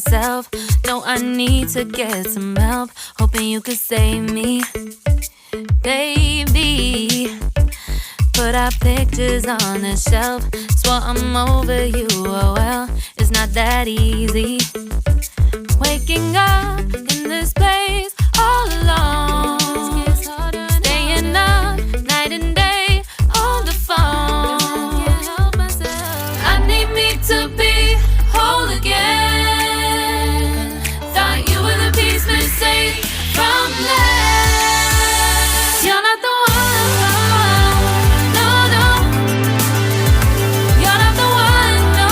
myself. No, I need to get some help. Hoping you could save me, baby. Put our pictures on the shelf. Swore I'm over you, oh well, it's not that easy. Waking up in this place all alone. Staying up night and day on the phone. I need me to be whole again. Thought you were the piece missing from last. You're not the one. No, no. You're not the one. No,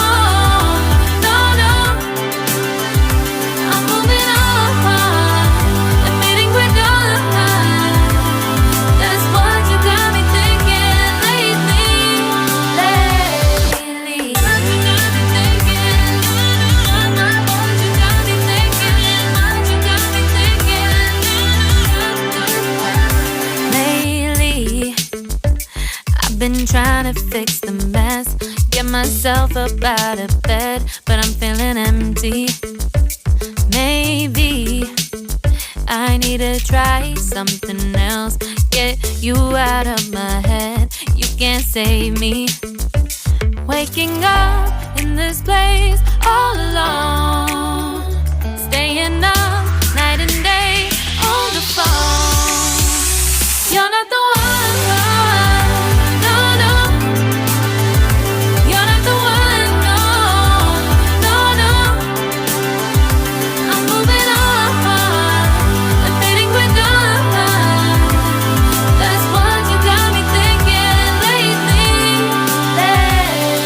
no, no. I'm moving on, admitting we're done. That's what you got me thinking lately. What you got me thinking? What you got me thinking? What you got me thinking? Lately, I've been trying to fix the mess, get myself up out of bed, but I'm feeling empty. Maybe I need to try something else. Get you out of my head, you can't save me. Waking up in this place all alone. Staying up night and day on the phone. You're not the one. No, no. You're not the one. No, no, no. I'm moving on, admitting we're done. That's what you got me thinking lately.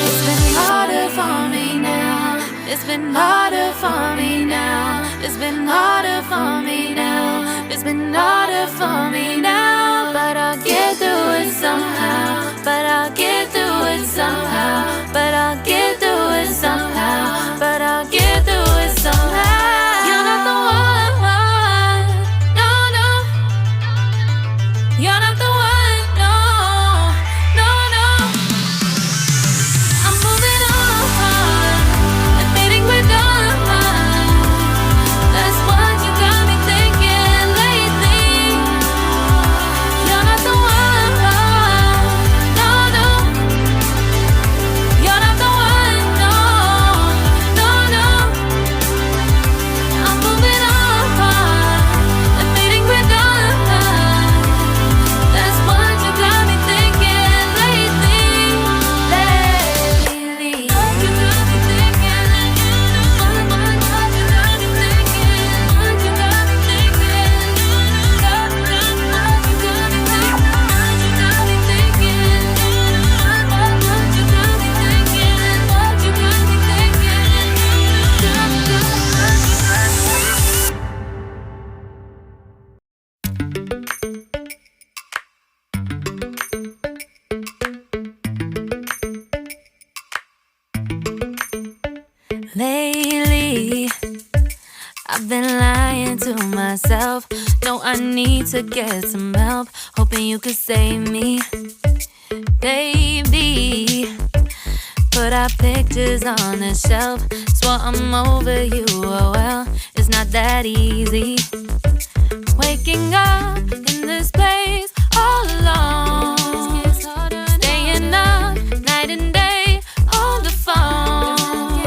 It's been harder for me now. It's been harder for me now. It's been harder for me now. It's been harder for me now. But I'll get through it somehow. But I'll get through it somehow. But I'll get through it somehow. But I'll get through it somehow. You're not the one. No, no. You're not the one. No, no, no. I'm moving on, admitting we're done. That's what you got me thinking lately. You're not the one. No, no. You're not the one. No, no, no. I'm moving on, admitting we're done. That's what you got me thinking lately. What you got me thinking? What you got me thinking? What you got me thinking? What you got me thinking? What you got me thinking? What you got me thinking? What you got me thinking? Lately, I've been lying to myself. No, I need to get some help. Hoping you could save me, baby. Put our pictures on the shelf. Swore I'm over you, oh well, it's not that easy. Waking up in this place all alone. Staying up night and day on the phone.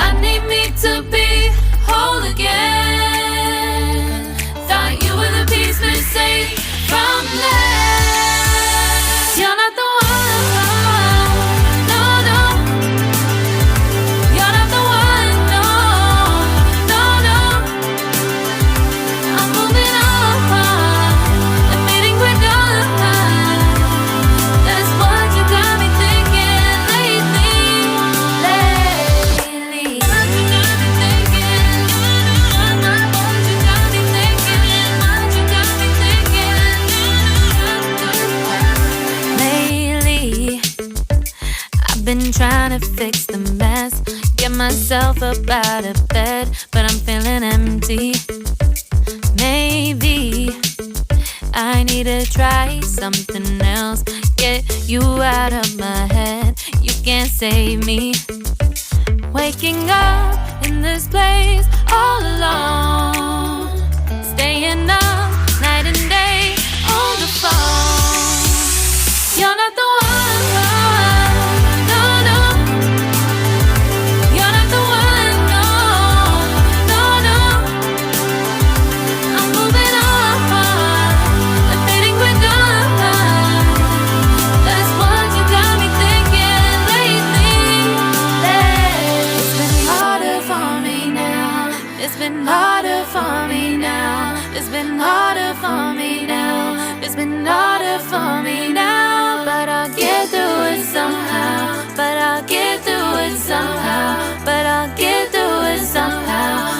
I need me to be whole again. Thought you were the piece missing from last. You're not the one. No, no. You're not the one. No, no, no. I'm moving on, admitting we're done. That's what you got me thinking lately. What you got me thinking? What you got me thinking? What you got me thinking? Lately, I've been trying to fix the mess, get myself up out of bed, but I'm feeling empty. Maybe I need to try something else. Get you out of my head, you can't save me. Waking up in in this place all alone, staying up night and day on the phone. You're not the one, no, no. You're not the one, no, no, no. I'm moving on, I'm fading quicker. That's what you got me thinking lately. It's been harder for me now. It's been harder for me now. It's been harder for me now. It's been harder for me now. But I'll get through it somehow. But I'll get through it somehow. But I'll get through it somehow.